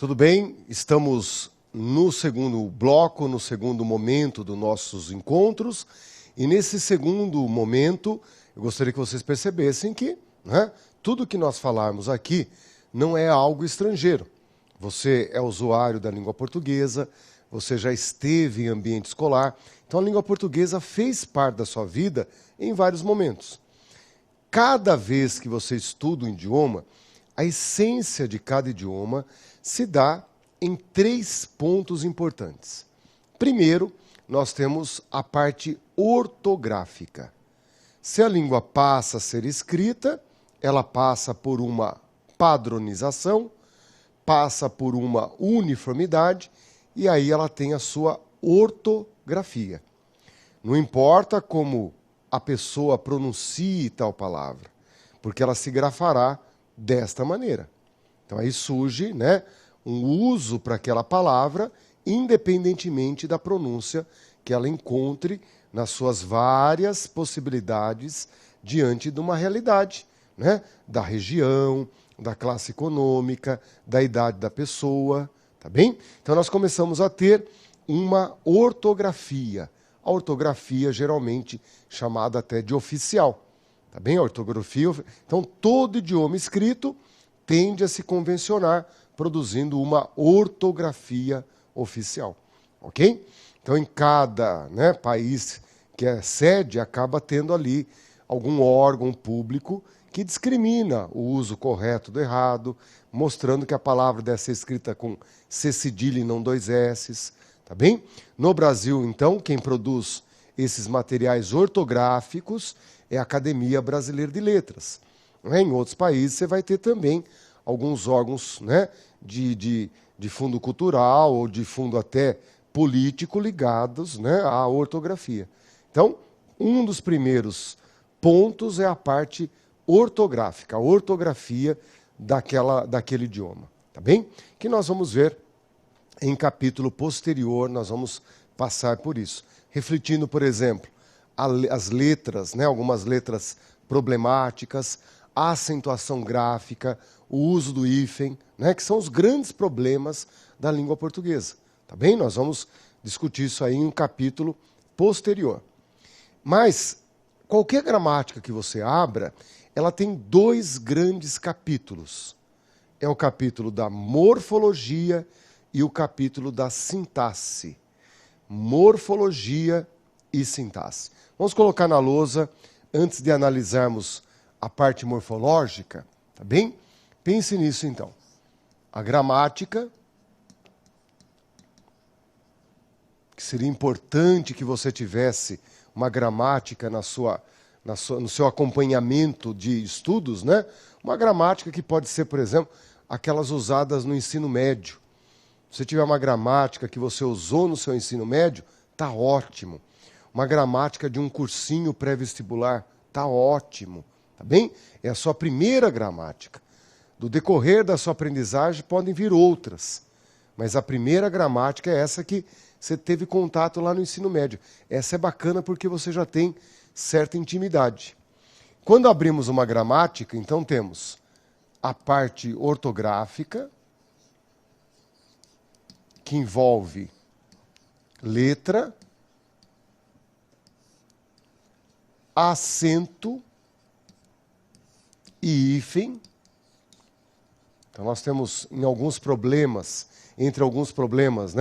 Tudo bem? Estamos no segundo bloco, no segundo momento dos nossos encontros. E nesse segundo momento, eu gostaria que vocês percebessem que tudo que nós falarmos aqui não é algo estrangeiro. Você é usuário da língua portuguesa, você já esteve em ambiente escolar. Então a língua portuguesa fez parte da sua vida em vários momentos. Cada vez que você estuda um idioma, a essência de cada idioma se dá em 3 pontos importantes. Primeiro, nós temos a parte ortográfica. Se a língua passa a ser escrita, ela passa por uma padronização, passa por uma uniformidade e aí ela tem a sua ortografia. Não importa como a pessoa pronuncie tal palavra, porque ela se grafará desta maneira. Então aí surge, um uso para aquela palavra, independentemente da pronúncia que ela encontre nas suas várias possibilidades diante de uma realidade, da região, da classe econômica, da idade da pessoa, tá bem? Então nós começamos a ter uma ortografia. A ortografia geralmente chamada até de oficial, tá bem? A ortografia. Então todo idioma escrito tende a se convencionar produzindo uma ortografia oficial, ok? Então em cada país que é sede acaba tendo ali algum órgão público que discrimina o uso correto do errado, mostrando que a palavra deve ser escrita com C cedilha e não 2 S's, tá bem? No Brasil, então, quem produz esses materiais ortográficos é a Academia Brasileira de Letras. Em outros países você vai ter também alguns órgãos de fundo cultural ou de fundo até político ligados à ortografia. Então, um dos primeiros pontos é a parte ortográfica, a ortografia daquele idioma, tá bem? Que nós vamos ver em capítulo posterior, nós vamos passar por isso. Refletindo, por exemplo, as letras, algumas letras problemáticas, a acentuação gráfica, o uso do hífen, que são os grandes problemas da língua portuguesa, tá bem? Nós vamos discutir isso aí em um capítulo posterior. Mas qualquer gramática que você abra, ela tem 2 grandes capítulos. É o capítulo da morfologia e o capítulo da sintaxe. Morfologia e sintaxe. Vamos colocar na lousa, antes de analisarmos a parte morfológica, tá bem? Pense nisso então. A gramática, que seria importante que você tivesse uma gramática no seu acompanhamento de estudos, Uma gramática que pode ser, por exemplo, aquelas usadas no ensino médio. Se você tiver uma gramática que você usou no seu ensino médio, tá ótimo. Uma gramática de um cursinho pré-vestibular, tá ótimo, tá bem? É a sua primeira gramática. Do decorrer da sua aprendizagem podem vir outras, mas a primeira gramática é essa que você teve contato lá no ensino médio. Essa é bacana porque você já tem certa intimidade. Quando abrimos uma gramática, então temos a parte ortográfica, que envolve letra, acento e hífen. Então nós temos em alguns problemas, entre alguns problemas,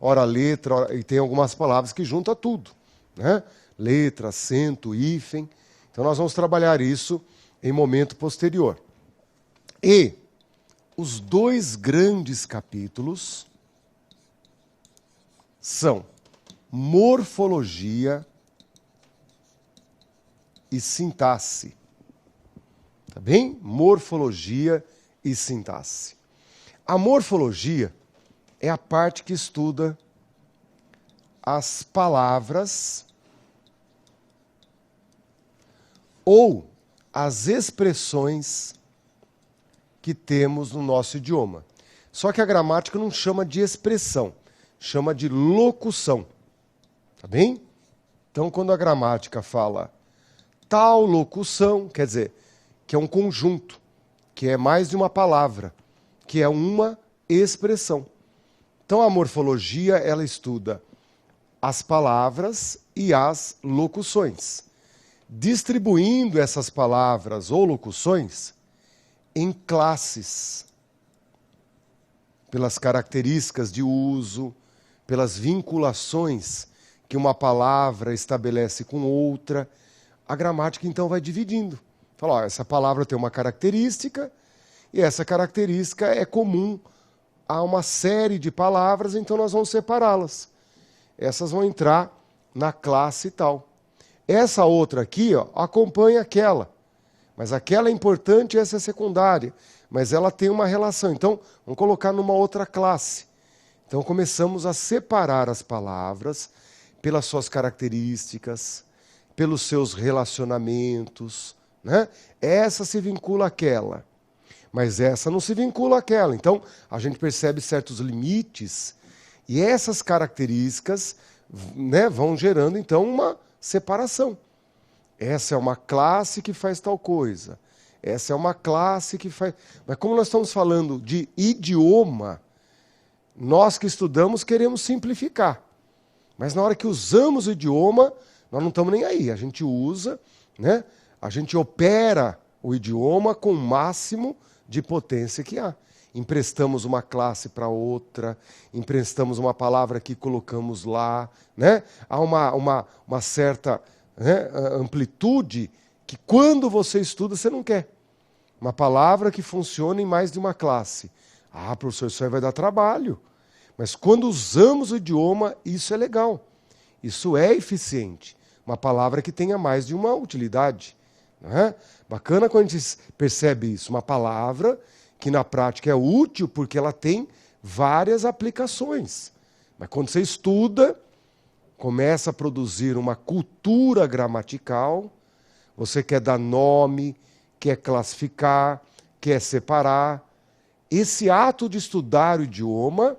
ora letra, e tem algumas palavras que juntam tudo, letra, acento, hífen. Então nós vamos trabalhar isso em momento posterior. E os 2 grandes capítulos são morfologia e sintaxe. Tá bem? Morfologia e sintaxe. A morfologia é a parte que estuda as palavras ou as expressões que temos no nosso idioma. Só que a gramática não chama de expressão, chama de locução. Tá bem? Então, quando a gramática fala tal locução, quer dizer, que é um conjunto, que é mais de uma palavra, que é uma expressão. Então a morfologia, ela estuda as palavras e as locuções, distribuindo essas palavras ou locuções em classes, pelas características de uso, pelas vinculações que uma palavra estabelece com outra. A gramática, então, vai dividindo. Fala, ó, essa palavra tem uma característica, e essa característica é comum a uma série de palavras, então nós vamos separá-las. Essas vão entrar na classe tal. Essa outra aqui, ó, acompanha aquela. Mas aquela é importante, essa é secundária. Mas ela tem uma relação. Então, vamos colocar numa outra classe. Então, começamos a separar as palavras pelas suas características, pelos seus relacionamentos, né? Essa se vincula àquela, mas essa não se vincula àquela. Então, a gente percebe certos limites e essas características, né, vão gerando, então, uma separação. Essa é uma classe que faz tal coisa. Essa é uma classe que faz... Mas como nós estamos falando de idioma, nós que estudamos queremos simplificar. Mas na hora que usamos o idioma, nós não estamos nem aí. A gente usa, né? A gente opera o idioma com o máximo de potência que há. Emprestamos uma classe para outra, emprestamos uma palavra que colocamos lá, né? Há uma certa, né, amplitude que quando você estuda você não quer. Uma palavra que funciona em mais de uma classe. Ah, professor, isso aí vai dar trabalho. Mas quando usamos o idioma, isso é legal. Isso é eficiente. Uma palavra que tenha mais de uma utilidade. Não é? Bacana quando a gente percebe isso. Uma palavra que na prática é útil porque ela tem várias aplicações. Mas quando você estuda, começa a produzir uma cultura gramatical, você quer dar nome, quer classificar, quer separar. Esse ato de estudar o idioma,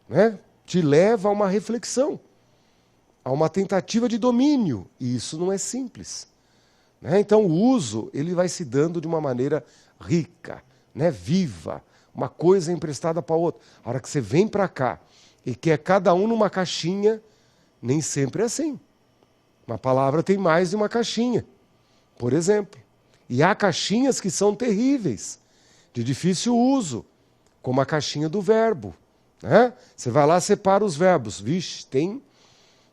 né, te leva a uma reflexão, a uma tentativa de domínio. E isso não é simples. Né? Então o uso ele vai se dando de uma maneira rica, né, viva, uma coisa emprestada para a outra. A hora que você vem para cá e quer cada um numa caixinha, nem sempre é assim. Uma palavra tem mais de uma caixinha, por exemplo. E há caixinhas que são terríveis, de difícil uso, como a caixinha do verbo. Né? Você vai lá, separa os verbos. Vixe, tem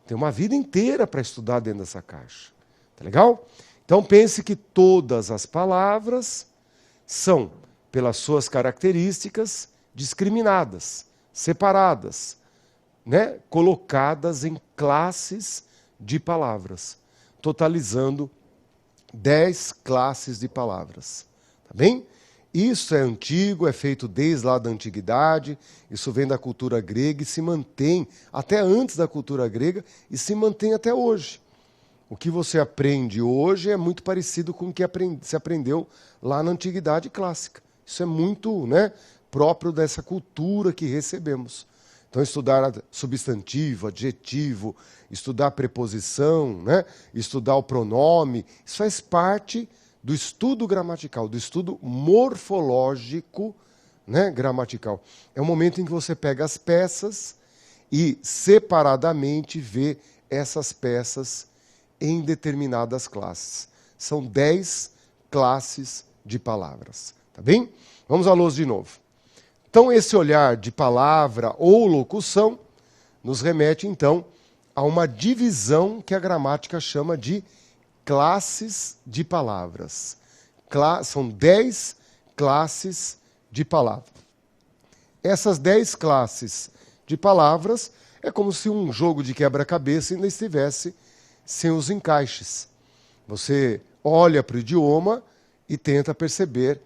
uma vida inteira para estudar dentro dessa caixa. Tá legal? Então pense que todas as palavras são, pelas suas características, discriminadas, separadas, né? Colocadas em classes de palavras, totalizando 10 classes de palavras. Tá bem? Isso é antigo, é feito desde lá da antiguidade, isso vem da cultura grega e se mantém até antes da cultura grega e se mantém até hoje. O que você aprende hoje é muito parecido com o que se aprendeu lá na antiguidade clássica. Isso é muito, né, próprio dessa cultura que recebemos. Então, estudar substantivo, adjetivo, estudar preposição, né, estudar o pronome, isso faz parte do estudo gramatical, do estudo morfológico, né, gramatical. É o momento em que você pega as peças e separadamente vê essas peças em determinadas classes. São 10 classes de palavras. Tá bem? Vamos à lousa de novo. Então, esse olhar de palavra ou locução nos remete, então, a uma divisão que a gramática chama de classes de palavras. São 10 classes de palavras. Essas 10 classes de palavras é como se um jogo de quebra-cabeça ainda estivesse sem os encaixes. Você olha para o idioma e tenta perceber,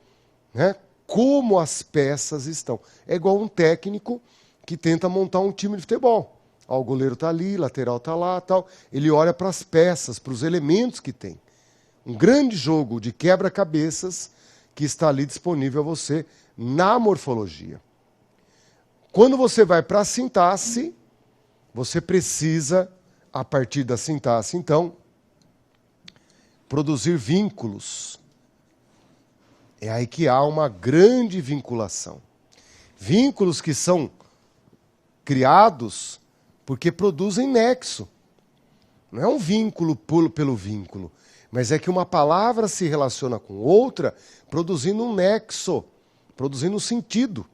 né, como as peças estão. É igual um técnico que tenta montar um time de futebol. O goleiro está ali, lateral está lá, tal. Ele olha para as peças, para os elementos que tem. Um grande jogo de quebra-cabeças que está ali disponível a você na morfologia. Quando você vai para a sintaxe, você precisa, a partir da sintaxe, então, produzir vínculos. É aí que há uma grande vinculação. Vínculos que são criados porque produzem nexo. Não é um vínculo pelo vínculo, mas é que uma palavra se relaciona com outra, produzindo um nexo, produzindo um sentido.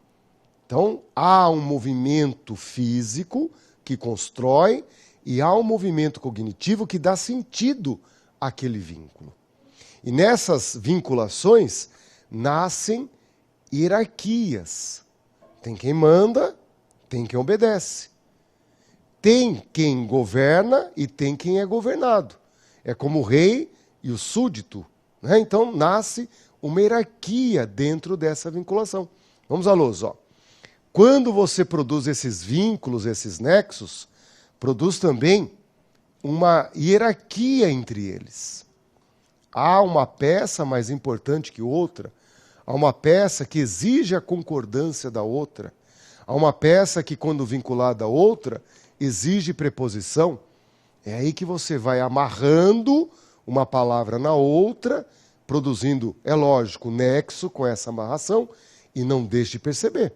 Então, há um movimento físico que constrói e há um movimento cognitivo que dá sentido àquele vínculo. E nessas vinculações nascem hierarquias. Tem quem manda, tem quem obedece. Tem quem governa e tem quem é governado. É como o rei e o súdito, né? Então nasce uma hierarquia dentro dessa vinculação. Vamos à luz, ó. Quando você produz esses vínculos, esses nexos, produz também uma hierarquia entre eles. Há uma peça mais importante que outra, há uma peça que exige a concordância da outra, há uma peça que, quando vinculada a outra, exige preposição. É aí que você vai amarrando uma palavra na outra, produzindo, é lógico, nexo com essa amarração, e não deixe de perceber.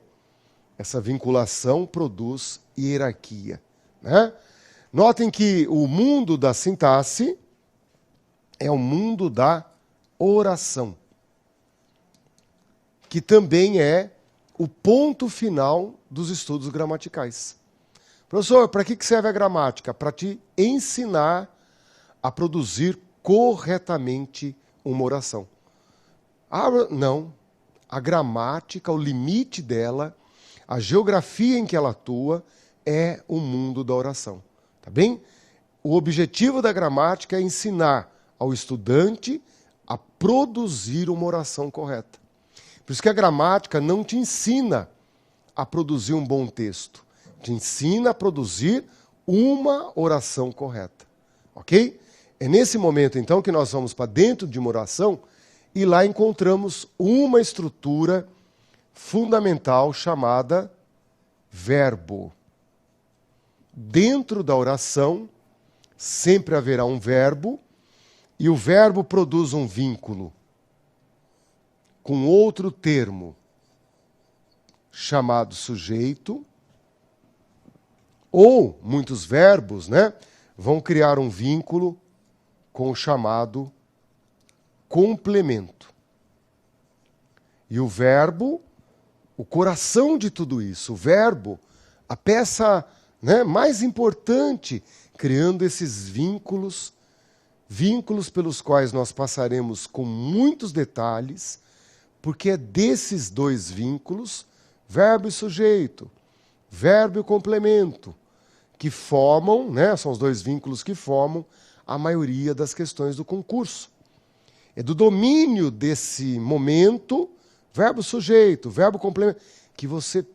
Essa vinculação produz hierarquia, né? Notem que o mundo da sintaxe é o mundo da oração, que também é o ponto final dos estudos gramaticais. Professor, para que serve a gramática? Para te ensinar a produzir corretamente uma oração. Não. A gramática, o limite dela, a geografia em que ela atua, é o mundo da oração. Tá bem? O objetivo da gramática é ensinar ao estudante a produzir uma oração correta. Por isso que a gramática não te ensina a produzir um bom texto. Te ensina a produzir uma oração correta. Ok? É nesse momento, então, que nós vamos para dentro de uma oração e lá encontramos uma estrutura fundamental chamada verbo. Dentro da oração, sempre haverá um verbo, e o verbo produz um vínculo com outro termo chamado sujeito, ou muitos verbos, né, vão criar um vínculo com o chamado complemento. E o verbo, o coração de tudo isso, o verbo, a peça, né, mais importante, criando esses vínculos pelos quais nós passaremos com muitos detalhes, porque é desses dois vínculos, verbo e sujeito, verbo e complemento, que formam, né, são os dois vínculos que formam a maioria das questões do concurso. É do domínio desse momento, verbo sujeito, verbo complemento, que você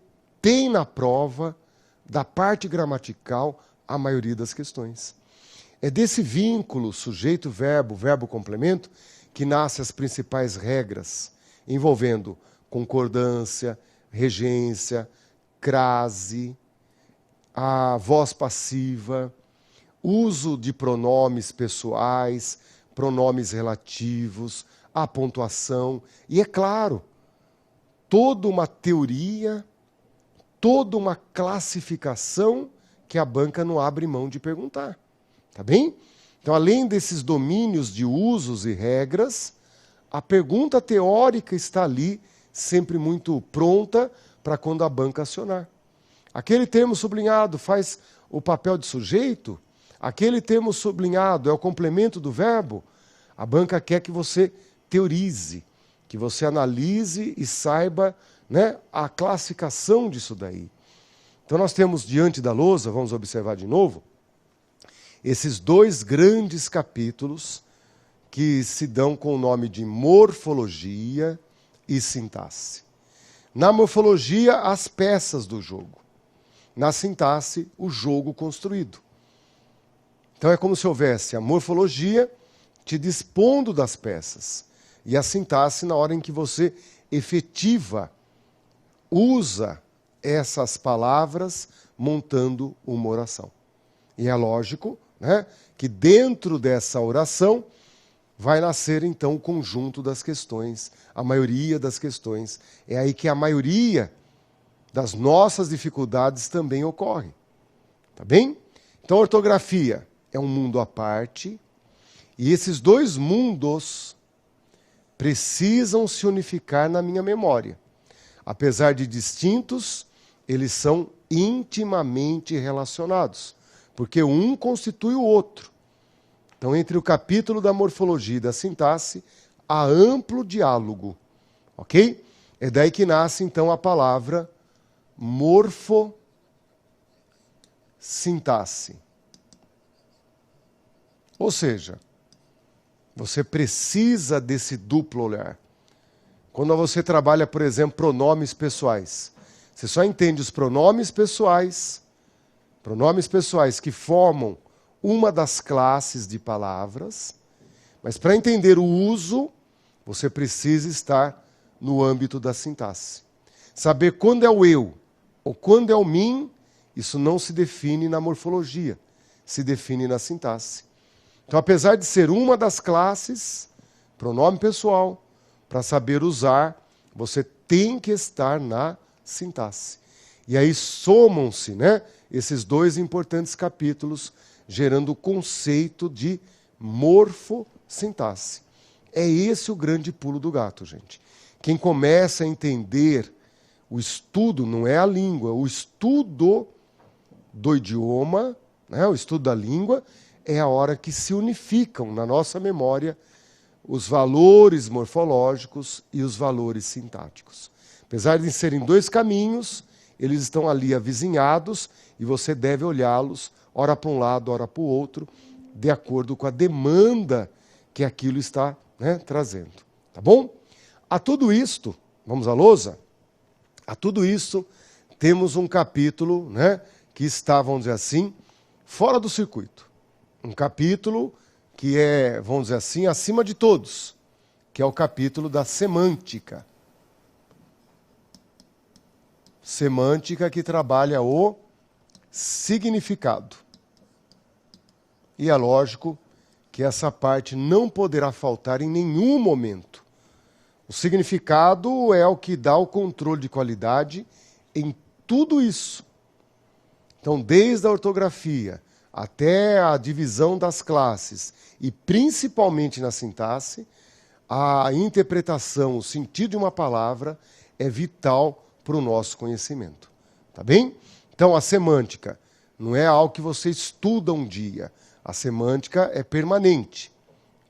tem na prova da parte gramatical a maioria das questões. É desse vínculo sujeito-verbo, verbo-complemento, que nascem as principais regras, envolvendo concordância, regência, crase, a voz passiva, uso de pronomes pessoais, pronomes relativos, a pontuação. E, é claro, toda uma teoria, toda uma classificação que a banca não abre mão de perguntar. Tá bem? Então, além desses domínios de usos e regras, a pergunta teórica está ali, sempre muito pronta para quando a banca acionar. Aquele termo sublinhado faz o papel de sujeito? Aquele termo sublinhado é o complemento do verbo? A banca quer que você teorize, que você analise e saiba, né, a classificação disso daí. Então nós temos diante da lousa, vamos observar de novo, esses dois grandes capítulos que se dão com o nome de morfologia e sintaxe. Na morfologia, as peças do jogo. Na sintaxe, o jogo construído. Então é como se houvesse a morfologia te dispondo das peças e a sintaxe na hora em que você efetiva, usa essas palavras montando uma oração. E é lógico, né, que dentro dessa oração vai nascer então o conjunto das questões, a maioria das questões. É aí que a maioria das nossas dificuldades também ocorre. Tá bem? Então, a ortografia é um mundo à parte, e esses dois mundos precisam se unificar na minha memória. Apesar de distintos, eles são intimamente relacionados, porque um constitui o outro. Então, entre o capítulo da morfologia e da sintaxe, há amplo diálogo. Ok? É daí que nasce, então, a palavra morfossintaxe. Ou seja, você precisa desse duplo olhar. Quando você trabalha, por exemplo, pronomes pessoais, você só entende os pronomes pessoais que formam uma das classes de palavras, mas para entender o uso, você precisa estar no âmbito da sintaxe. Saber quando é o eu ou quando é o mim, isso não se define na morfologia, se define na sintaxe. Então, apesar de ser uma das classes, pronome pessoal, para saber usar, você tem que estar na sintaxe. E aí somam-se, né, esses dois importantes capítulos, gerando o conceito de morfossintaxe. É esse o grande pulo do gato, gente. Quem começa a entender o estudo, não é a língua, o estudo do idioma, né, o estudo da língua, é a hora que se unificam na nossa memória os valores morfológicos e os valores sintáticos. Apesar de serem dois caminhos, eles estão ali avizinhados e você deve olhá-los, ora para um lado, ora para o outro, de acordo com a demanda que aquilo está, né, trazendo. Tá bom? A tudo isto, vamos à lousa? A tudo isso, temos um capítulo, né, que está, vamos dizer assim, fora do circuito. Um capítulo que é, vamos dizer assim, acima de todos, que é o capítulo da semântica. Semântica que trabalha o significado. E é lógico que essa parte não poderá faltar em nenhum momento. O significado é o que dá o controle de qualidade em tudo isso. Então, desde a ortografia até a divisão das classes e principalmente na sintaxe, a interpretação, o sentido de uma palavra é vital para o nosso conhecimento. Tá bem? Então, a semântica não é algo que você estuda um dia. A semântica é permanente.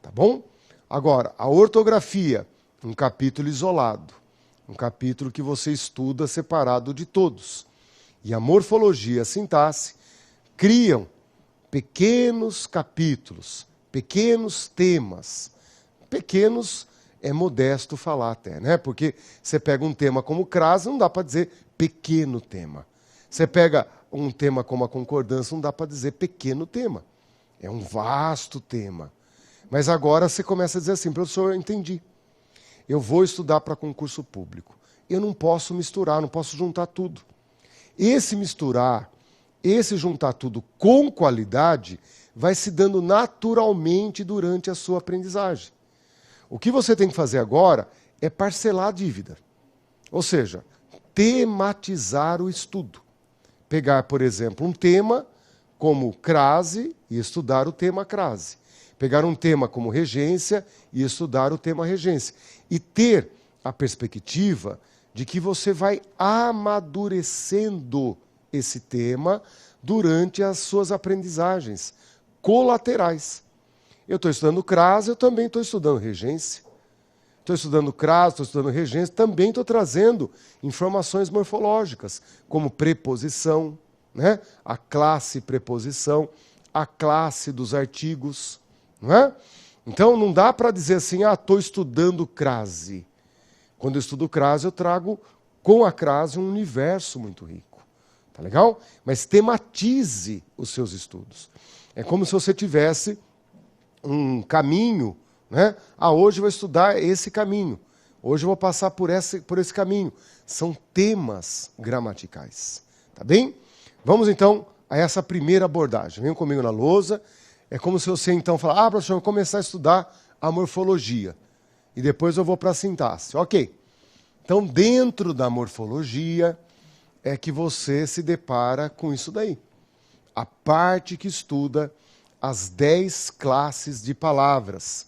Tá bom? Agora, a ortografia, um capítulo isolado. Um capítulo que você estuda separado de todos. E a morfologia e a sintaxe criam pequenos capítulos, pequenos temas. Pequenos é modesto falar até, né? Porque você pega um tema como crase, não dá para dizer pequeno tema. Você pega um tema como a concordância, não dá para dizer pequeno tema. É um vasto tema. Mas agora você começa a dizer assim, professor, eu entendi. Eu vou estudar para concurso público. Eu não posso misturar, não posso juntar tudo. Esse misturar, esse juntar tudo com qualidade, vai se dando naturalmente durante a sua aprendizagem. O que você tem que fazer agora é parcelar a dívida. Ou seja, tematizar o estudo. Pegar, por exemplo, um tema como crase e estudar o tema crase. Pegar um tema como regência e estudar o tema regência. E ter a perspectiva de que você vai amadurecendo esse tema durante as suas aprendizagens colaterais. Eu estou estudando crase, eu também estou estudando regência. Estou estudando crase, estou estudando regência, também estou trazendo informações morfológicas, como preposição, né? A classe preposição, a classe dos artigos. Não é? Então, não dá para dizer assim, estou estudando crase. Quando eu estudo crase, eu trago com a crase um universo muito rico. Tá legal? Mas tematize os seus estudos. É como se você tivesse um caminho, né? Hoje eu vou estudar esse caminho. Hoje eu vou passar por esse caminho. São temas gramaticais. Tá bem? Vamos então a essa primeira abordagem. Venham comigo na lousa. É como se você então falar, professor, eu vou começar a estudar a morfologia. E depois eu vou para a sintaxe. Ok. Então, dentro da morfologia, é que você se depara com isso daí. A parte que estuda as 10 classes de palavras.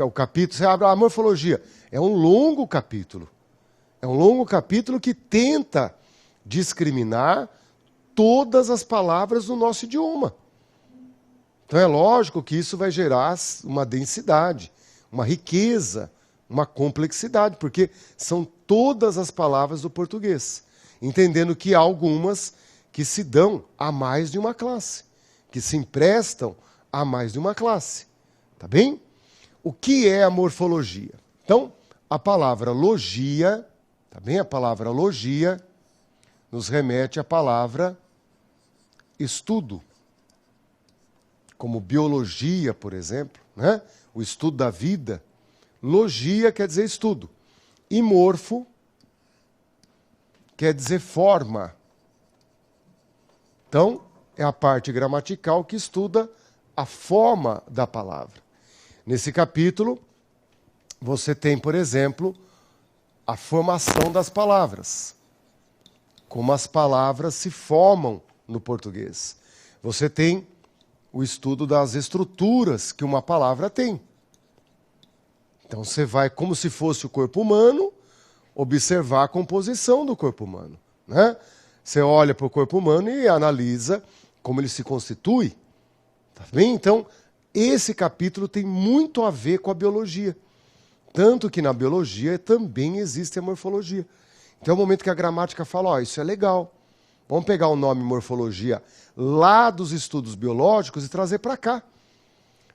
O capítulo, você abre a morfologia, é um longo capítulo. É um longo capítulo que tenta discriminar todas as palavras do nosso idioma. Então é lógico que isso vai gerar uma densidade, uma riqueza, uma complexidade, porque são todas as palavras do português. Entendendo que há algumas que se dão a mais de uma classe, que se emprestam a mais de uma classe. Tá bem? O que é a morfologia? Então, a palavra logia, tá bem? A palavra logia nos remete à palavra estudo. Como biologia, por exemplo, né? O estudo da vida. Logia quer dizer estudo. E morfo quer dizer forma. Então, é a parte gramatical que estuda a forma da palavra. Nesse capítulo, você tem, por exemplo, a formação das palavras. Como as palavras se formam no português. Você tem o estudo das estruturas que uma palavra tem. Então você vai, como se fosse o corpo humano, observar a composição do corpo humano, né? Você olha para o corpo humano e analisa como ele se constitui. Tá bem? Então, esse capítulo tem muito a ver com a biologia. Tanto que na biologia também existe a morfologia. Então é o momento que a gramática fala, ó, isso é legal. Vamos pegar o nome morfologia lá dos estudos biológicos e trazer para cá.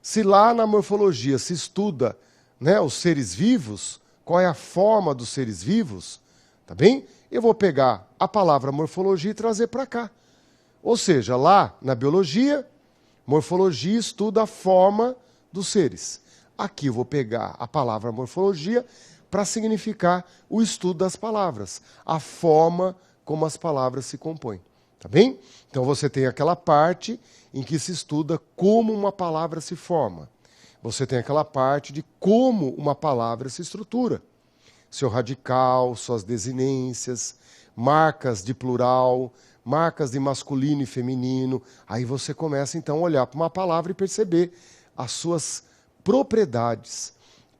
Se lá na morfologia se estuda, né, os seres vivos, qual é a forma dos seres vivos, tá bem? Eu vou pegar a palavra morfologia e trazer para cá. Ou seja, lá na biologia, morfologia estuda a forma dos seres. Aqui eu vou pegar a palavra morfologia para significar o estudo das palavras, a forma como as palavras se compõem. Tá bem? Então você tem aquela parte em que se estuda como uma palavra se forma. Você tem aquela parte de como uma palavra se estrutura. Seu radical, suas desinências, marcas de plural, marcas de masculino e feminino. Aí você começa então a olhar para uma palavra e perceber as suas propriedades,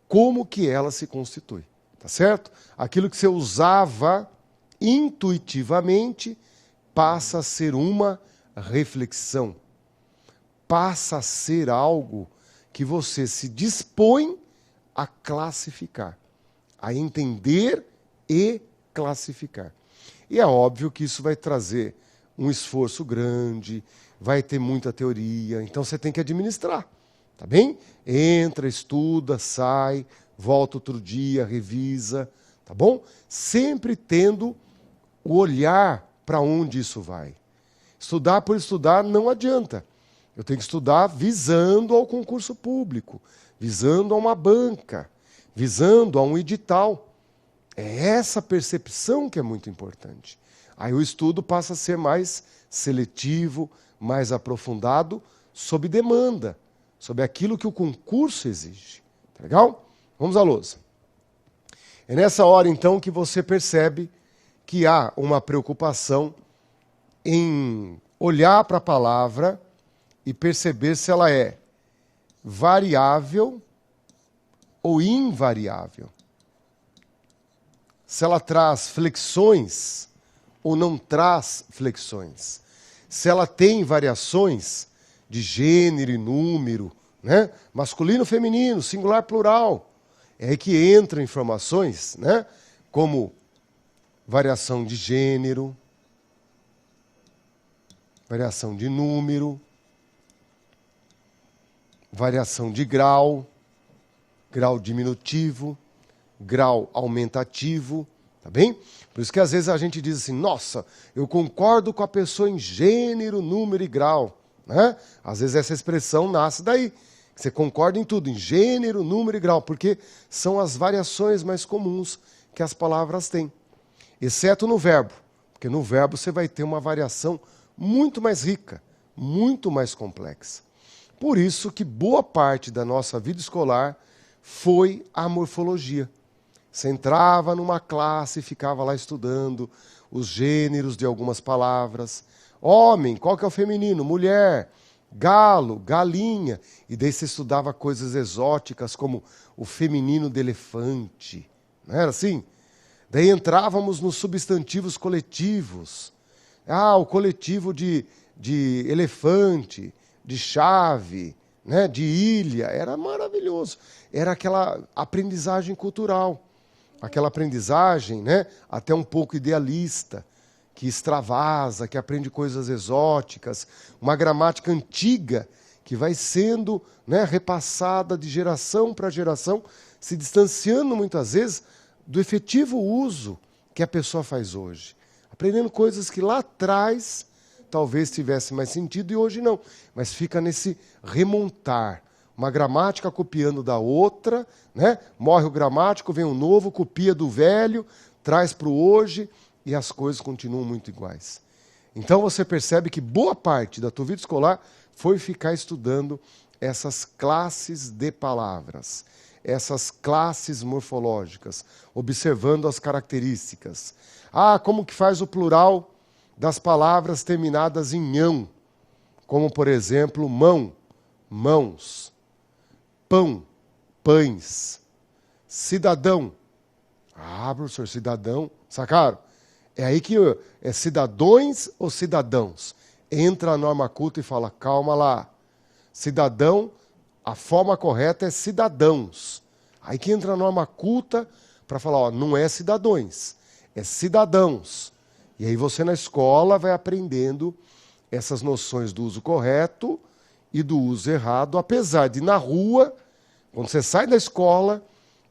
como que ela se constitui. Tá certo? Aquilo que você usava intuitivamente passa a ser uma reflexão. Passa a ser algo que você se dispõe a classificar, a entender e classificar. E é óbvio que isso vai trazer um esforço grande, vai ter muita teoria, então você tem que administrar, tá bem? Entra, estuda, sai, volta outro dia, revisa, tá bom? Sempre tendo o olhar para onde isso vai. Estudar por estudar não adianta. Eu tenho que estudar visando ao concurso público, visando a uma banca, visando a um edital. É essa percepção que é muito importante. Aí o estudo passa a ser mais seletivo, mais aprofundado, sob demanda, sob aquilo que o concurso exige. Tá legal? Vamos à lousa. É nessa hora, então, que você percebe que há uma preocupação em olhar para a palavra e perceber se ela é variável ou invariável. Se ela traz flexões ou não traz flexões. Se ela tem variações de gênero e número, né? Masculino, feminino, singular, plural. É aí que entram informações, né? Como variação de gênero, variação de número, variação de grau, grau diminutivo, grau aumentativo, tá bem? Por isso que às vezes a gente diz assim, nossa, eu concordo com a pessoa em gênero, número e grau, né? Às vezes essa expressão nasce daí. Você concorda em tudo, em gênero, número e grau, porque são as variações mais comuns que as palavras têm. Exceto no verbo, porque no verbo você vai ter uma variação muito mais rica, muito mais complexa. Por isso que boa parte da nossa vida escolar foi a morfologia. Você entrava numa classe e ficava lá estudando os gêneros de algumas palavras. Homem, qual que é o feminino? Mulher, galo, galinha. E daí você estudava coisas exóticas como o feminino de elefante. Não era assim? Daí entrávamos nos substantivos coletivos. O coletivo de elefante, de chave, né, de ilha. Era maravilhoso. Era aquela aprendizagem cultural. Aquela aprendizagem, né, até um pouco idealista, que extravasa, que aprende coisas exóticas. Uma gramática antiga que vai sendo, né, repassada de geração para geração, se distanciando muitas vezes do efetivo uso que a pessoa faz hoje. Aprendendo coisas que lá atrás talvez tivesse mais sentido e hoje não. Mas fica nesse remontar. Uma gramática copiando da outra, né? Morre o gramático, vem um novo, copia do velho, traz para o hoje e as coisas continuam muito iguais. Então você percebe que boa parte da tua vida escolar foi ficar estudando essas classes de palavras, essas classes morfológicas, observando as características. Como que faz o plural das palavras terminadas em ão? Como, por exemplo, mão, mãos, pão, pães, cidadão. Professor, cidadão, sacaram? É aí que é cidadões ou cidadãos? Entra a norma culta e fala, calma lá. Cidadão, a forma correta é cidadãos. Aí que entra a norma culta para falar, não é cidadões, é cidadãos. E aí você na escola vai aprendendo essas noções do uso correto e do uso errado, apesar de na rua, quando você sai da escola,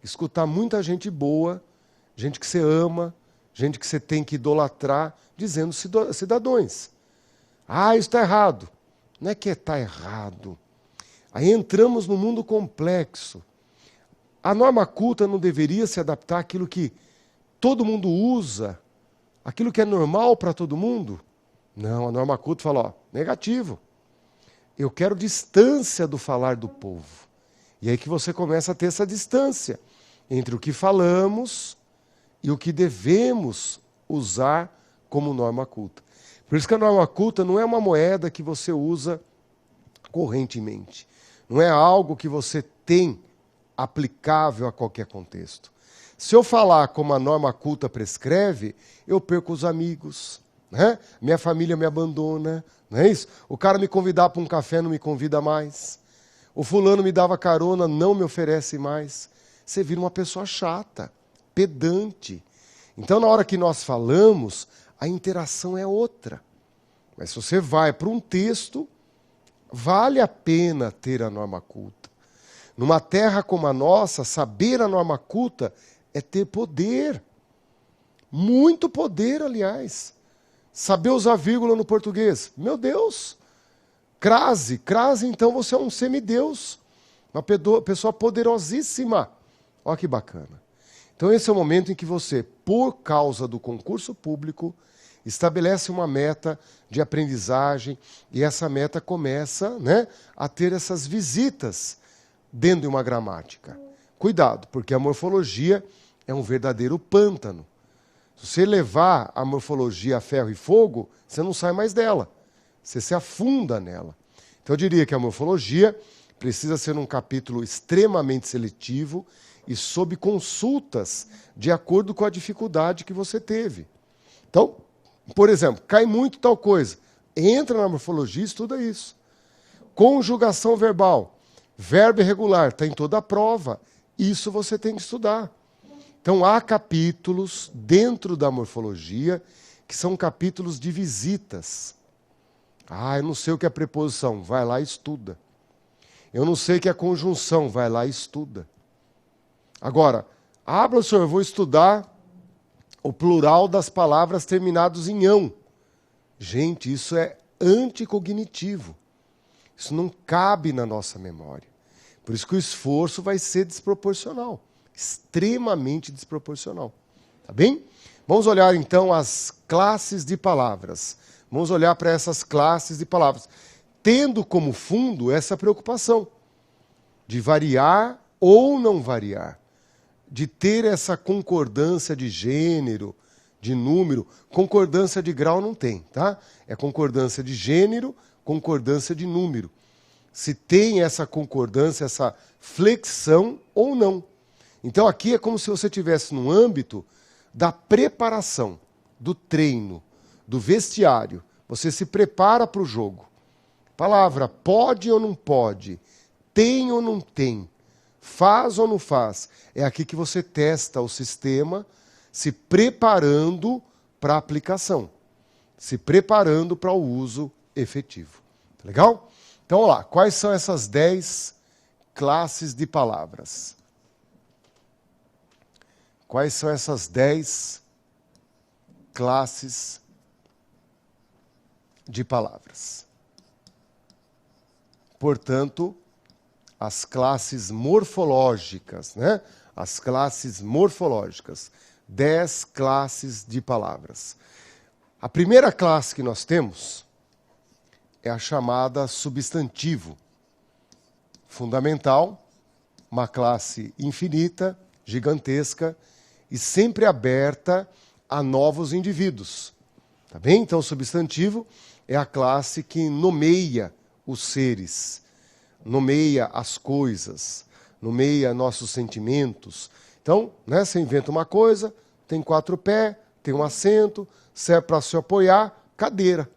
escutar muita gente boa, gente que você ama, gente que você tem que idolatrar, dizendo cidadãos. Isso está errado. Não é que está errado. Aí entramos no mundo complexo. A norma culta não deveria se adaptar àquilo que todo mundo usa, aquilo que é normal para todo mundo? Não, a norma culta fala, negativo. Eu quero distância do falar do povo. E aí que você começa a ter essa distância entre o que falamos e o que devemos usar como norma culta. Por isso que a norma culta não é uma moeda que você usa correntemente. Não é algo que você tem aplicável a qualquer contexto. Se eu falar como a norma culta prescreve, eu perco os amigos, né? Minha família me abandona, não é isso? O cara me convidar para um café não me convida mais. O fulano me dava carona, não me oferece mais. Você vira uma pessoa chata, pedante. Então, na hora que nós falamos, a interação é outra. Mas se você vai para um texto, vale a pena ter a norma culta. Numa terra como a nossa, saber a norma culta é ter poder. Muito poder, aliás. Saber usar vírgula no português. Meu Deus! Crase, então você é um semideus. Uma pessoa poderosíssima. Olha que bacana. Então esse é o momento em que você, por causa do concurso público, estabelece uma meta de aprendizagem e essa meta começa, né, a ter essas visitas dentro de uma gramática. Cuidado, porque a morfologia é um verdadeiro pântano. Se você levar a morfologia a ferro e fogo, você não sai mais dela. Você se afunda nela. Então eu diria que a morfologia precisa ser um capítulo extremamente seletivo e sob consultas de acordo com a dificuldade que você teve. Então, por exemplo, cai muito tal coisa. Entra na morfologia e estuda isso. Conjugação verbal. Verbo irregular, está em toda a prova. Isso você tem que estudar. Então, há capítulos dentro da morfologia que são capítulos de visitas. Eu não sei o que é preposição. Vai lá e estuda. Eu não sei o que é conjunção. Vai lá e estuda. Agora, professor, eu vou estudar o plural das palavras terminadas em ão. Gente, isso é anticognitivo. Isso não cabe na nossa memória. Por isso que o esforço vai ser desproporcional. Extremamente desproporcional. Tá bem? Vamos olhar então as classes de palavras. Vamos olhar para essas classes de palavras. Tendo como fundo essa preocupação de variar ou não variar. De ter essa concordância de gênero, de número. Concordância de grau não tem, tá? É concordância de gênero, concordância de número. Se tem essa concordância, essa flexão ou não. Então aqui é como se você estivesse no âmbito da preparação, do treino, do vestiário. Você se prepara para o jogo. Palavra, pode ou não pode, tem ou não tem, faz ou não faz. É aqui que você testa o sistema, se preparando para a aplicação, se preparando para o uso efetivo. Tá legal? Então, vamos lá. Quais são essas 10 classes de palavras? Quais são essas 10 classes de palavras? Portanto, as classes morfológicas, né? As classes morfológicas. 10 classes de palavras. A primeira classe que nós temos é a chamada substantivo. Fundamental, uma classe infinita, gigantesca e sempre aberta a novos indivíduos. Tá bem? Então, o substantivo é a classe que nomeia os seres, nomeia as coisas, nomeia nossos sentimentos. Então, né, você inventa uma coisa, tem 4 pés, tem um assento, serve para se apoiar, cadeira.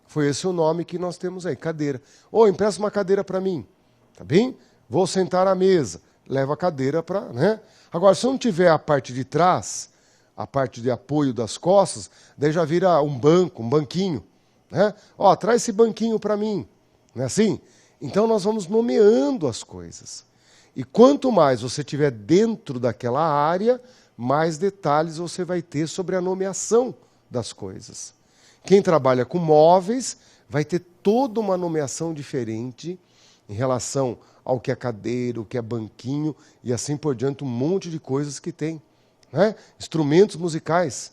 Foi esse o nome que nós temos aí, cadeira. Ô, empresta uma cadeira para mim, tá bem? Vou sentar à mesa, leva a cadeira para... né? Agora, se não tiver a parte de trás, a parte de apoio das costas, daí já vira um banco, um banquinho. Né? Ó, traz esse banquinho para mim. Não é assim? Então, nós vamos nomeando as coisas. E quanto mais você estiver dentro daquela área, mais detalhes você vai ter sobre a nomeação das coisas. Quem trabalha com móveis vai ter toda uma nomeação diferente em relação ao que é cadeira, o que é banquinho e assim por diante, um monte de coisas que tem. Né? Instrumentos musicais.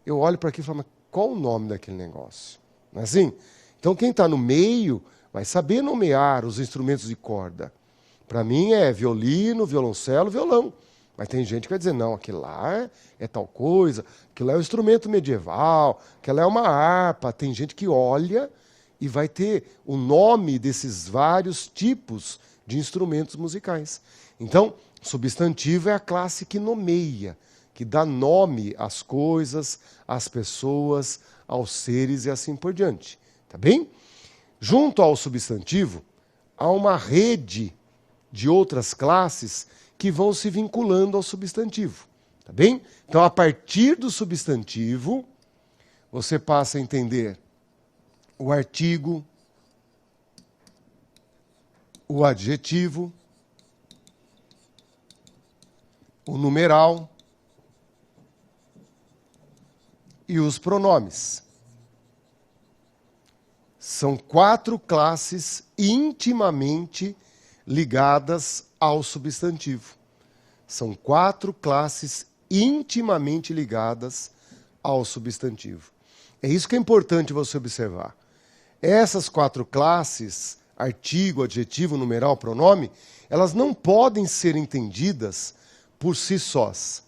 Eu olho para aqui e falo, mas qual o nome daquele negócio? Não é assim? Então, quem está no meio vai saber nomear os instrumentos de corda. Para mim é violino, violoncelo, violão. Mas tem gente que vai dizer, não, aquilo lá é tal coisa, aquilo lá é um instrumento medieval, aquilo lá é uma harpa. Tem gente que olha e vai ter o nome desses vários tipos de instrumentos musicais. Então, substantivo é a classe que nomeia, que dá nome às coisas, às pessoas, aos seres e assim por diante. Tá bem? Junto ao substantivo, há uma rede de outras classes que vão se vinculando ao substantivo. Tá bem? Então, a partir do substantivo, você passa a entender o artigo, o adjetivo, o numeral e os pronomes. São 4 classes intimamente ligadas ao substantivo. São 4 classes intimamente ligadas ao substantivo. É isso que é importante você observar. Essas 4 classes, artigo, adjetivo, numeral, pronome, elas não podem ser entendidas por si sós.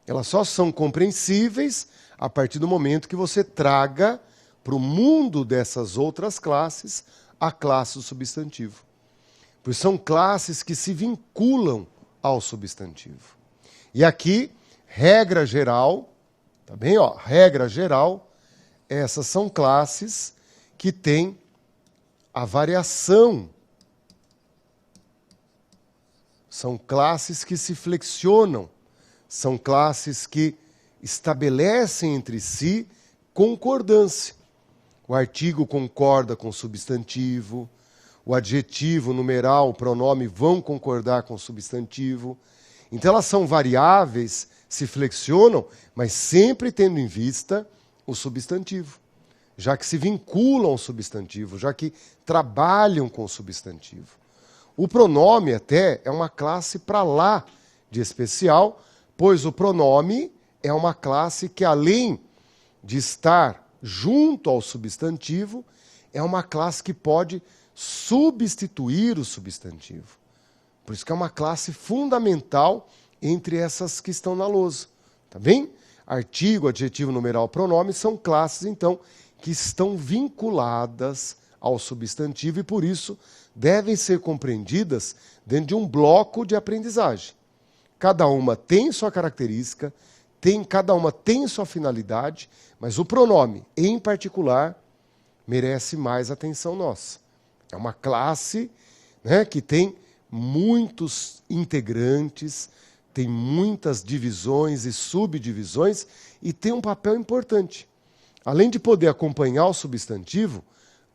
Elas só são compreensíveis a partir do momento que você traga para o mundo dessas outras classes a classe do substantivo. Pois são classes que se vinculam ao substantivo. E aqui, regra geral, tá bem? Ó, regra geral, essas são classes que têm a variação. São classes que se flexionam. São classes que estabelecem entre si concordância. O artigo concorda com o substantivo, o adjetivo, o numeral, o pronome vão concordar com o substantivo. Então elas são variáveis, se flexionam, mas sempre tendo em vista o substantivo, já que se vinculam ao substantivo, já que trabalham com o substantivo. O pronome até é uma classe para lá de especial, pois o pronome é uma classe que, além de estar junto ao substantivo, é uma classe que pode substituir o substantivo. Por isso que é uma classe fundamental entre essas que estão na lousa. Tá bem? Artigo, adjetivo, numeral, pronome são classes, então, que estão vinculadas ao substantivo e, por isso, devem ser compreendidas dentro de um bloco de aprendizagem. Cada uma tem sua característica, cada uma tem sua finalidade, mas o pronome, em particular, merece mais atenção nossa. É uma classe, né, que tem muitos integrantes, tem muitas divisões e subdivisões e tem um papel importante. Além de poder acompanhar o substantivo,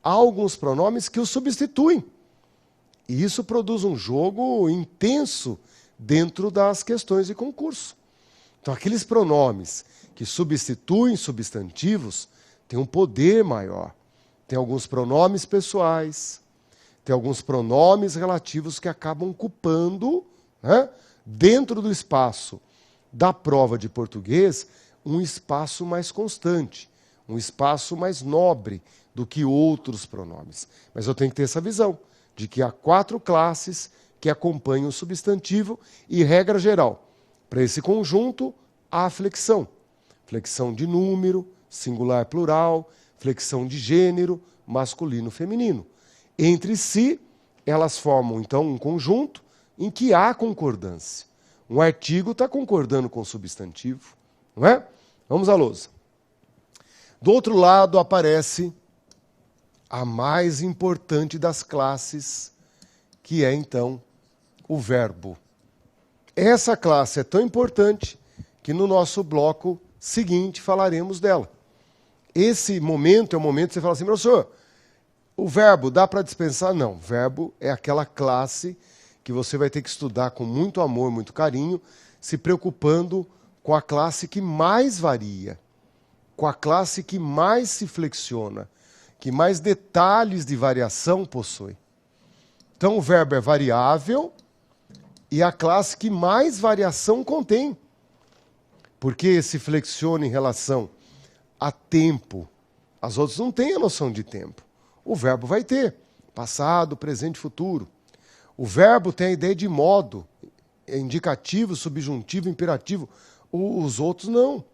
há alguns pronomes que o substituem. E isso produz um jogo intenso dentro das questões de concurso. Então, aqueles pronomes que substituem substantivos têm um poder maior. Tem alguns pronomes pessoais, tem alguns pronomes relativos que acabam ocupando, né, dentro do espaço da prova de português, um espaço mais constante, um espaço mais nobre do que outros pronomes. Mas eu tenho que ter essa visão de que há 4 classes que acompanham o substantivo e, regra geral, para esse conjunto, há flexão. Flexão de número, singular, plural, flexão de gênero, masculino, feminino. Entre si, elas formam, então, um conjunto em que há concordância. Um artigo está concordando com o substantivo, não é? Vamos à lousa. Do outro lado aparece a mais importante das classes, que é, então, o verbo. Essa classe é tão importante que no nosso bloco seguinte falaremos dela. Esse momento é o momento que você fala assim, professor, o verbo dá para dispensar? Não, verbo é aquela classe que você vai ter que estudar com muito amor, muito carinho, se preocupando com a classe que mais varia, com a classe que mais se flexiona, que mais detalhes de variação possui. Então o verbo é variável e a classe que mais variação contém. Porque se flexiona em relação a tempo. As outras não têm a noção de tempo. O verbo vai ter passado, presente e futuro. O verbo tem a ideia de modo, indicativo, subjuntivo, imperativo. Os outros não,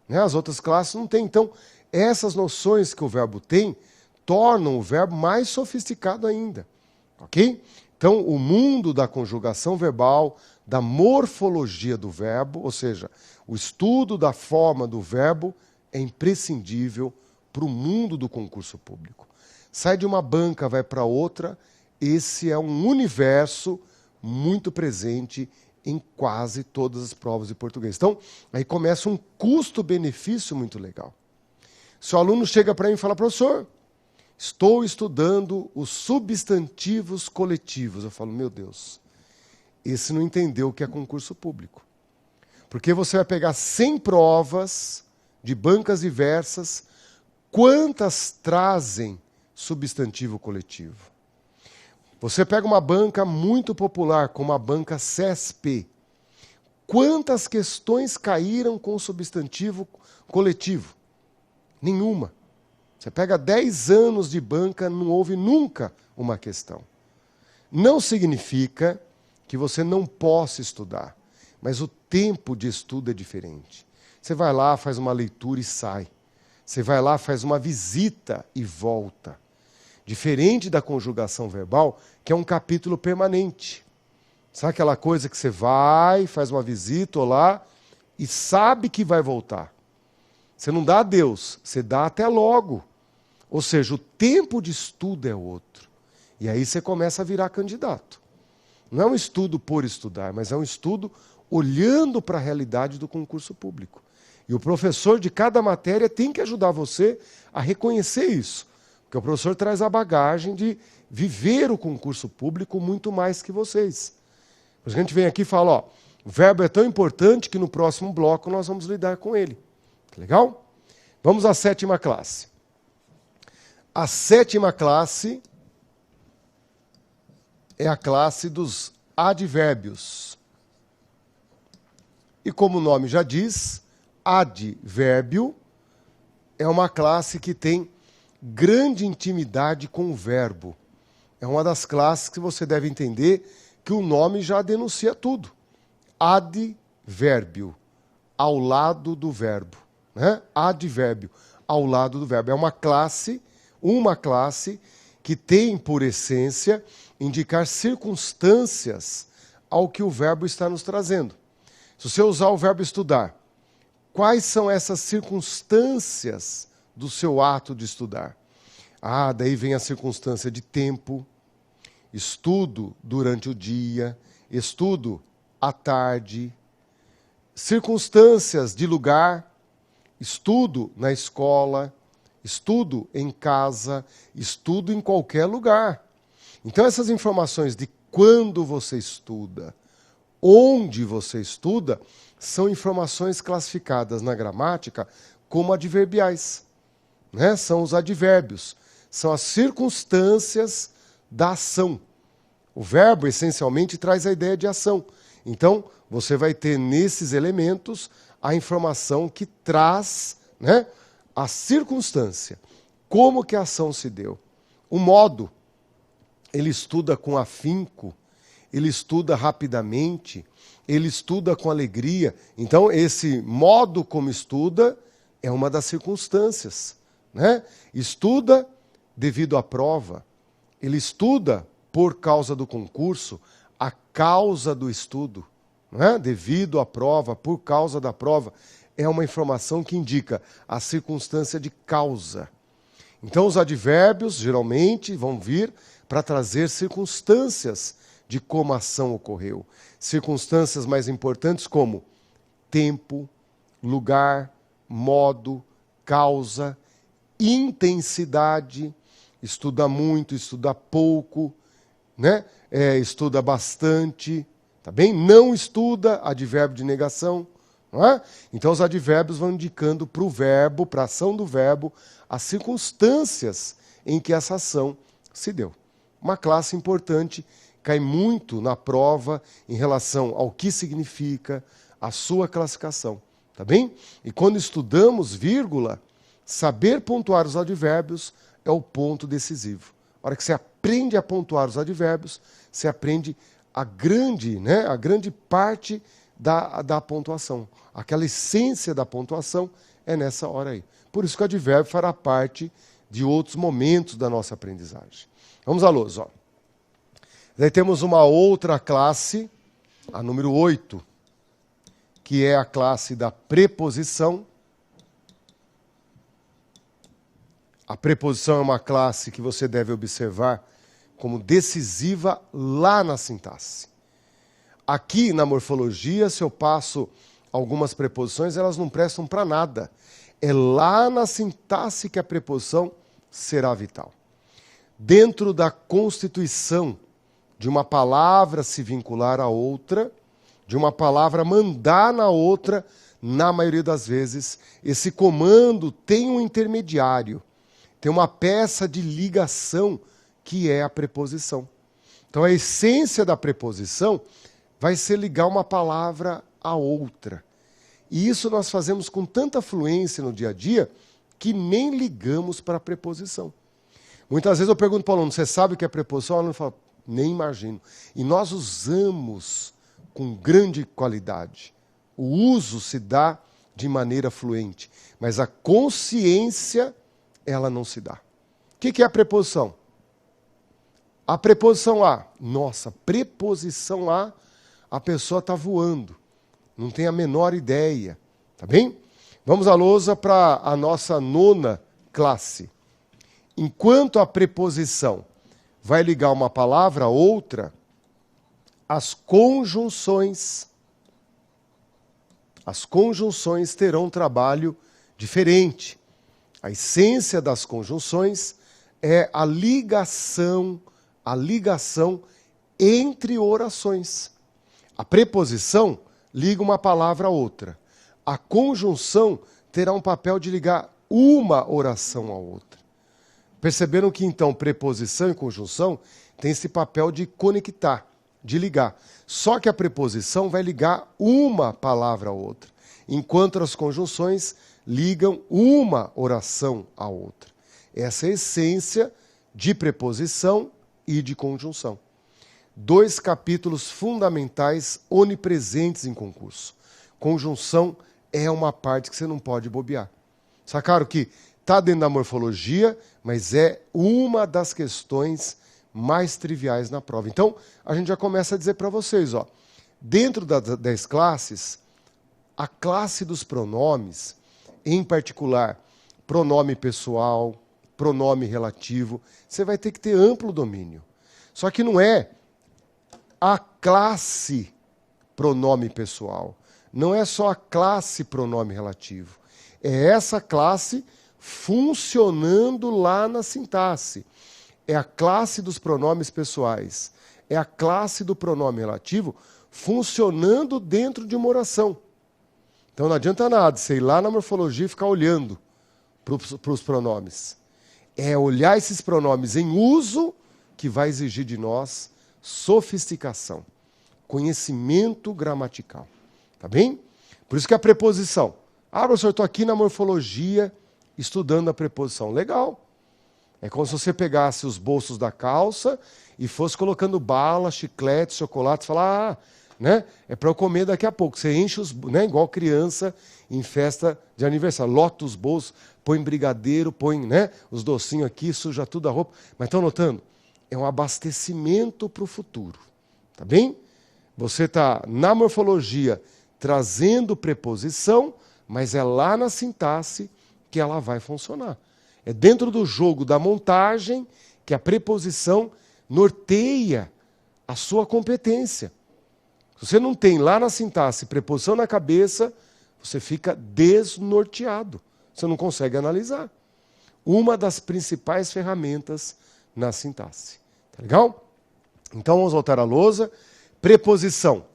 né? As outras classes não têm. Então, essas noções que o verbo tem tornam o verbo mais sofisticado ainda. Ok? Então, o mundo da conjugação verbal, da morfologia do verbo, ou seja, o estudo da forma do verbo é imprescindível para o mundo do concurso público. Sai de uma banca, vai para outra, esse é um universo muito presente em quase todas as provas de português. Então, aí começa um custo-benefício muito legal. Se o aluno chega para mim e fala, professor, estou estudando os substantivos coletivos. Eu falo, meu Deus, esse não entendeu o que é concurso público. Porque você vai pegar 100 provas de bancas diversas, quantas trazem substantivo coletivo? Você pega uma banca muito popular, como a banca CESP. Quantas questões caíram com substantivo coletivo? Nenhuma. Você pega 10 anos de banca, não houve nunca uma questão. Não significa que você não possa estudar, mas o tempo de estudo é diferente. Você vai lá, faz uma leitura e sai. Você vai lá, faz uma visita e volta. Diferente da conjugação verbal, que é um capítulo permanente. Sabe aquela coisa que você vai, faz uma visita ou lá e sabe que vai voltar? Você não dá adeus, você dá até logo. Ou seja, o tempo de estudo é outro. E aí você começa a virar candidato. Não é um estudo por estudar, mas é um estudo olhando para a realidade do concurso público. E o professor de cada matéria tem que ajudar você a reconhecer isso. Porque o professor traz a bagagem de viver o concurso público muito mais que vocês. A gente vem aqui e fala, ó, o verbo é tão importante que no próximo bloco nós vamos lidar com ele. Legal? Vamos à 7ª classe. A 7ª classe é a classe dos advérbios. E como o nome já diz, advérbio é uma classe que tem grande intimidade com o verbo. É uma das classes que você deve entender que o nome já denuncia tudo. Advérbio. ao lado do verbo, né? Advérbio, ao lado do verbo. É uma classe que tem por essência indicar circunstâncias ao que o verbo está nos trazendo. Se você usar o verbo estudar, quais são essas circunstâncias do seu ato de estudar? Daí vem a circunstância de tempo, estudo durante o dia, estudo à tarde, circunstâncias de lugar, estudo na escola, estudo em casa, estudo em qualquer lugar. Então essas informações de quando você estuda, onde você estuda, são informações classificadas na gramática como adverbiais, né? São os advérbios, são as circunstâncias da ação. O verbo, essencialmente, traz a ideia de ação. Então, você vai ter nesses elementos a informação que traz, né, a circunstância, como que a ação se deu. O modo, ele estuda com afinco, ele estuda rapidamente, ele estuda com alegria. Então, esse modo como estuda é uma das circunstâncias, né? Estuda devido à prova, ele estuda por causa do concurso, a causa do estudo, né? Devido à prova, por causa da prova, é uma informação que indica a circunstância de causa. Então, os advérbios, geralmente, vão vir para trazer circunstâncias de como a ação ocorreu. Circunstâncias mais importantes como tempo, lugar, modo, causa, intensidade, estuda muito, estuda pouco, né? Estuda bastante, tá bem? Não estuda, advérbio de negação. Não é? Então os advérbios vão indicando para o verbo, para a ação do verbo, as circunstâncias em que essa ação se deu. Uma classe importante, cai muito na prova em relação ao que significa, a sua classificação. Tá bem? E quando estudamos vírgula, saber pontuar os advérbios é o ponto decisivo. A hora que você aprende a pontuar os advérbios, você aprende a grande parte da pontuação. Aquela essência da pontuação é nessa hora aí. Por isso que o advérbio fará parte de outros momentos da nossa aprendizagem. Vamos à lousa. Daí temos uma outra classe, a número 8, que é a classe da preposição. A preposição é uma classe que você deve observar como decisiva lá na sintaxe. Aqui na morfologia, se eu passo algumas preposições, elas não prestam para nada. É lá na sintaxe que a preposição será vital. Dentro da constituição de uma palavra se vincular a outra, de uma palavra mandar na outra, na maioria das vezes, esse comando tem um intermediário, tem uma peça de ligação que é a preposição. Então a essência da preposição vai ser ligar uma palavra a outra. E isso nós fazemos com tanta fluência no dia a dia que nem ligamos para a preposição. Muitas vezes eu pergunto para o aluno, você sabe o que é preposição? O aluno fala, nem imagino. E nós usamos com grande qualidade. O uso se dá de maneira fluente, mas a consciência, ela não se dá. O que é a preposição? A preposição a. Nossa, preposição a pessoa está voando. Não tem a menor ideia. Tá bem? Vamos à lousa para a nossa 9ª classe. Enquanto a preposição vai ligar uma palavra a outra, as conjunções terão um trabalho diferente. A essência das conjunções é a ligação entre orações. A preposição liga uma palavra a outra. A conjunção terá um papel de ligar uma oração a outra. Perceberam que, então, preposição e conjunção têm esse papel de conectar, de ligar. Só que a preposição vai ligar uma palavra a outra, enquanto as conjunções ligam uma oração a outra. Essa é a essência de preposição e de conjunção. 2 capítulos fundamentais onipresentes em concurso. Conjunção é uma parte que você não pode bobear. Sacaram que está dentro da morfologia, mas é uma das questões mais triviais na prova. Então, a gente já começa a dizer para vocês, ó, dentro das 10 classes, a classe dos pronomes, em particular, pronome pessoal, pronome relativo, você vai ter que ter amplo domínio. Só que não é a classe pronome pessoal, não é só a classe pronome relativo. É essa classe funcionando lá na sintaxe. É a classe dos pronomes pessoais. É a classe do pronome relativo funcionando dentro de uma oração. Então não adianta nada você ir lá na morfologia e ficar olhando para os pronomes. É olhar esses pronomes em uso que vai exigir de nós sofisticação, conhecimento gramatical. Tá bem? Por isso que a preposição. Ah, professor, estou aqui na morfologia estudando a preposição. Legal. É como se você pegasse os bolsos da calça e fosse colocando bala, chiclete, chocolate, e falar, né? É para eu comer daqui a pouco. Você enche os, né, igual criança em festa de aniversário. Lota os bolsos, põe brigadeiro, põe, né, os docinhos aqui, suja tudo a roupa. Mas estão notando? É um abastecimento para o futuro. Tá bem? Você está na morfologia trazendo preposição, mas é lá na sintaxe que ela vai funcionar. É dentro do jogo da montagem que a preposição norteia a sua competência. Se você não tem lá na sintaxe preposição na cabeça, você fica desnorteado. Você não consegue analisar. Uma das principais ferramentas na sintaxe. Tá legal? Então vamos voltar à lousa. Preposição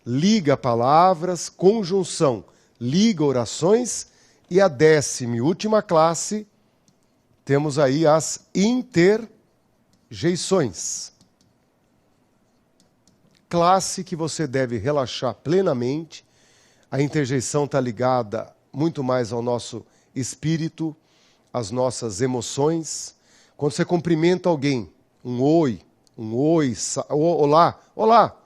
liga palavras, conjunção liga orações, e a 10ª e última classe, temos aí as interjeições. Classe que você deve relaxar plenamente. A interjeição está ligada muito mais ao nosso espírito, às nossas emoções. Quando você cumprimenta alguém, um oi, olá, olá,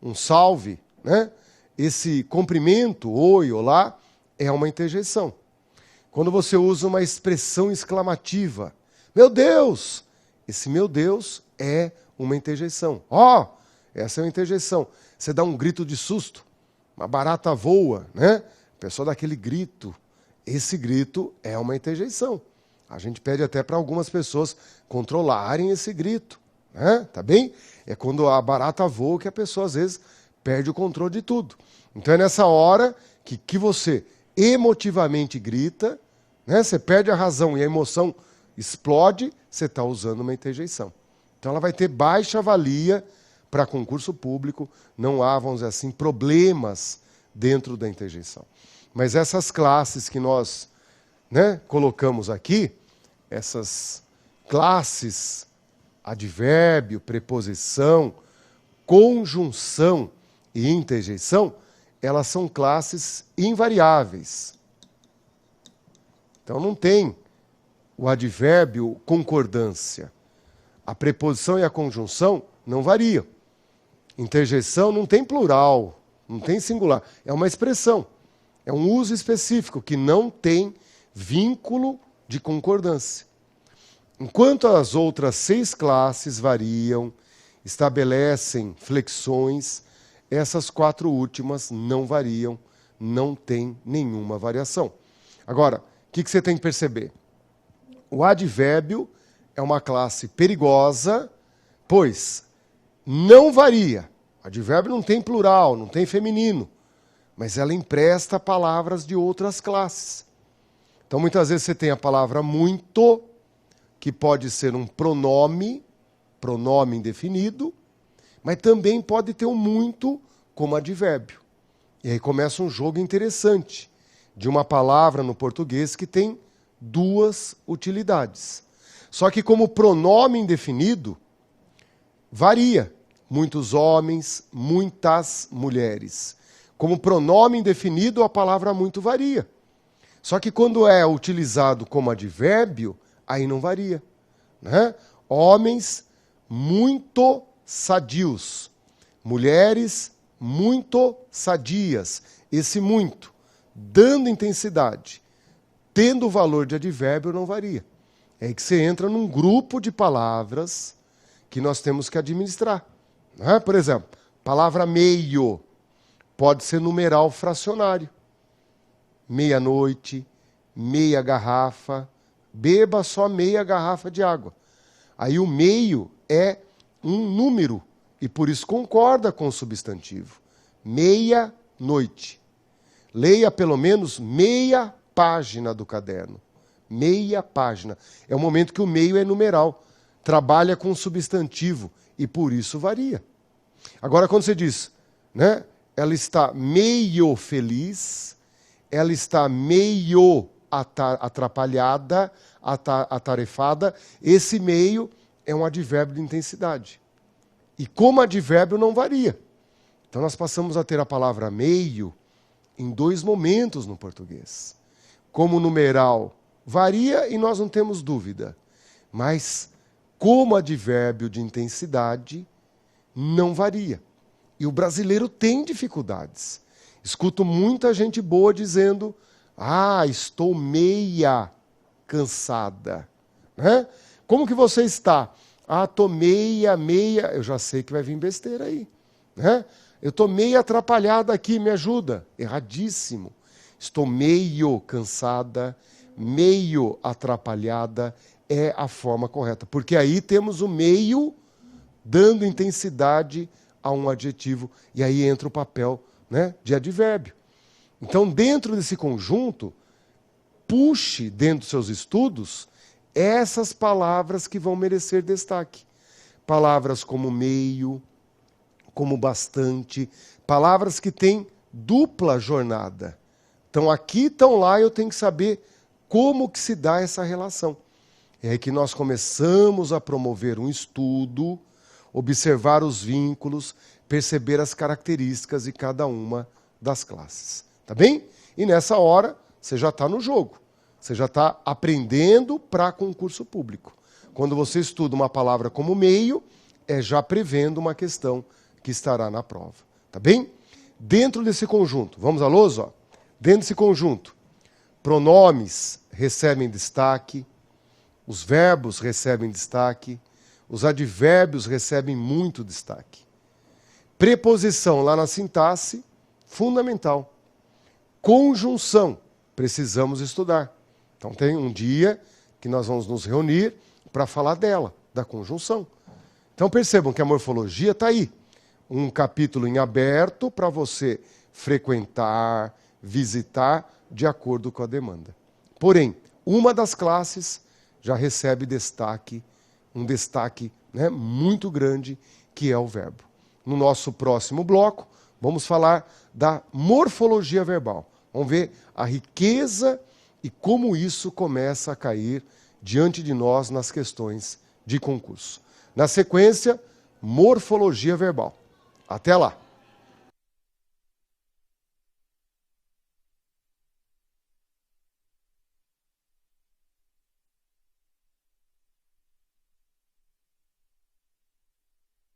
um salve, né? Esse cumprimento, oi, olá, é uma interjeição. Quando você usa uma expressão exclamativa, meu Deus, esse meu Deus é uma interjeição. Ó, essa é uma interjeição. Você dá um grito de susto, uma barata voa, né? A pessoa dá aquele grito. Esse grito é uma interjeição. A gente pede até para algumas pessoas controlarem esse grito, né? Tá bem? É quando a barata voa que a pessoa às vezes perde o controle de tudo. Então é nessa hora que você emotivamente grita, né? Você perde a razão e a emoção explode, você está usando uma interjeição. Então ela vai ter baixa valia para concurso público, não há, vamos dizer assim, problemas dentro da interjeição. Mas essas classes que nós, né, colocamos aqui, essas classes, advérbio, preposição, conjunção e interjeição, elas são classes invariáveis. Então não tem o advérbio concordância. A preposição e a conjunção não variam. Interjeição não tem plural, não tem singular. É uma expressão. É um uso específico que não tem vínculo de concordância. Enquanto as outras 6 classes variam, estabelecem flexões, essas 4 últimas não variam, não tem nenhuma variação. Agora, o que você tem que perceber? O advérbio é uma classe perigosa, pois não varia. O advérbio não tem plural, não tem feminino, mas ela empresta palavras de outras classes. Então, muitas vezes você tem a palavra muito, que pode ser um pronome indefinido, mas também pode ter um muito como advérbio. E aí começa um jogo interessante de uma palavra no português que tem 2 utilidades. Só que como pronome indefinido, varia. Muitos homens, muitas mulheres. Como pronome indefinido, a palavra muito varia. Só que quando é utilizado como advérbio, aí não varia, né? Homens muito sadios, mulheres muito sadias. Esse muito dando intensidade, tendo o valor de advérbio, não varia. É aí que você entra num grupo de palavras que nós temos que administrar. Não é? Por exemplo, palavra meio pode ser numeral fracionário. Meia-noite, meia garrafa, beba só meia garrafa de água. Aí o meio é um número e por isso concorda com o substantivo. Meia-noite. Leia pelo menos meia página do caderno. Meia página. É o momento que o meio é numeral. Trabalha com substantivo e por isso varia. Agora, quando você diz, né, ela está meio feliz, ela está meio atrapalhada, atarefada, esse meio é um advérbio de intensidade. E como advérbio não varia. Então nós passamos a ter a palavra meio em dois momentos no português. Como numeral varia e nós não temos dúvida. Mas como advérbio de intensidade não varia. E o brasileiro tem dificuldades. Escuto muita gente boa dizendo: estou meia cansada. Né? Como que você está? Estou meia. Eu já sei que vai vir besteira aí. Né? Eu estou meio atrapalhada aqui, me ajuda. Erradíssimo. Estou meio cansada, meio atrapalhada é a forma correta. Porque aí temos o meio dando intensidade a um adjetivo. E aí entra o papel, né, de advérbio. Então, dentro desse conjunto, puxe dentro dos seus estudos essas palavras que vão merecer destaque. Palavras como meio, como bastante, palavras que têm dupla jornada. Então, aqui, estão lá, eu tenho que saber como que se dá essa relação. É aí que nós começamos a promover um estudo, observar os vínculos, perceber as características de cada uma das classes. Tá bem? E nessa hora, você já está no jogo. Você já está aprendendo para concurso público. Quando você estuda uma palavra como meio, é já prevendo uma questão que estará na prova. Tá bem? Dentro desse conjunto, vamos à lousa? Dentro desse conjunto, pronomes recebem destaque, os verbos recebem destaque, os advérbios recebem muito destaque. Preposição lá na sintaxe, fundamental. Conjunção, precisamos estudar. Então tem um dia que nós vamos nos reunir para falar dela, da conjunção. Então percebam que a morfologia está aí. Um capítulo em aberto para você frequentar, visitar, de acordo com a demanda. Porém, uma das classes já recebe destaque, um destaque, né, muito grande, que é o verbo. No nosso próximo bloco, vamos falar da morfologia verbal. Vamos ver a riqueza e como isso começa a cair diante de nós nas questões de concurso. Na sequência, morfologia verbal. Até lá!